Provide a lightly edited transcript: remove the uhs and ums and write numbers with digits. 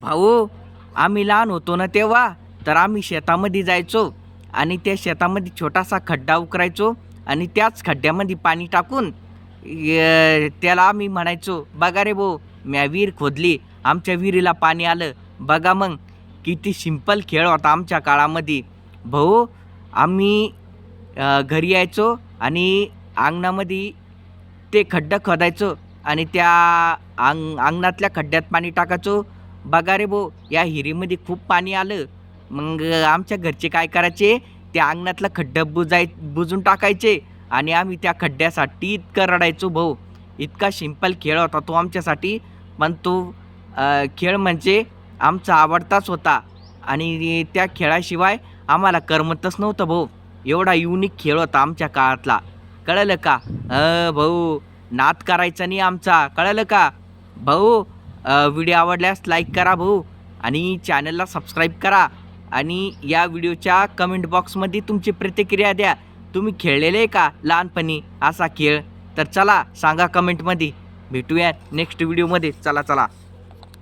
भाऊ, आम्ही लहान होतो ना तेव्हा, तर आम्ही शेतामध्ये जायचो आणि त्या शेतामध्ये छोटासा खड्डा उकरायचो आणि त्याच खड्ड्यामध्ये पाणी टाकून त्याला आम्ही म्हणायचो, बघा रे भाऊ, म्या विहीर खोदली, आमच्या विहिरीला पाणी आलं. बघा मग, किती सिंपल खेळ होता आमच्या काळामध्ये. भाऊ, आम्ही घरी यायचो आणि अंगणामध्ये ते खड्डं खोदायचो आणि त्या अंगणातल्या खड्ड्यात पाणी टाकायचो. बघा रे भाऊ, या हिरीमध्ये खूप पाणी आलं. मग आमच्या घरचे काय करायचे, त्या अंगणातलं खड्डं बुजून टाकायचे आणि आम्ही त्या खड्ड्यासाठी इतकं रडायचो भाऊ. इतका सिंपल खेळ होता तो आमच्यासाठी. पण तो खेळ म्हणजे आमचा आवडताच होता आणि त्या खेळाशिवाय आम्हाला करमतच नव्हतं भाऊ. एवढा युनिक खेळ होता आमच्या काळातला. कळलं का? भाऊ, नाद करायचा नाही आमचा, कळलं का भाऊ? व्हिडिओ आवडल्यास लाईक करा भाऊ आणि चॅनलला सबस्क्राईब करा आणि या व्हिडिओच्या कमेंट बॉक्समध्ये तुमची प्रतिक्रिया द्या. तुम्ही खेळलेले आहे का लहानपणी असा खेळ? तर चला सांगा कमेंटमध्ये. भेटूया नेक्स्ट व्हिडिओमध्ये. चला चला.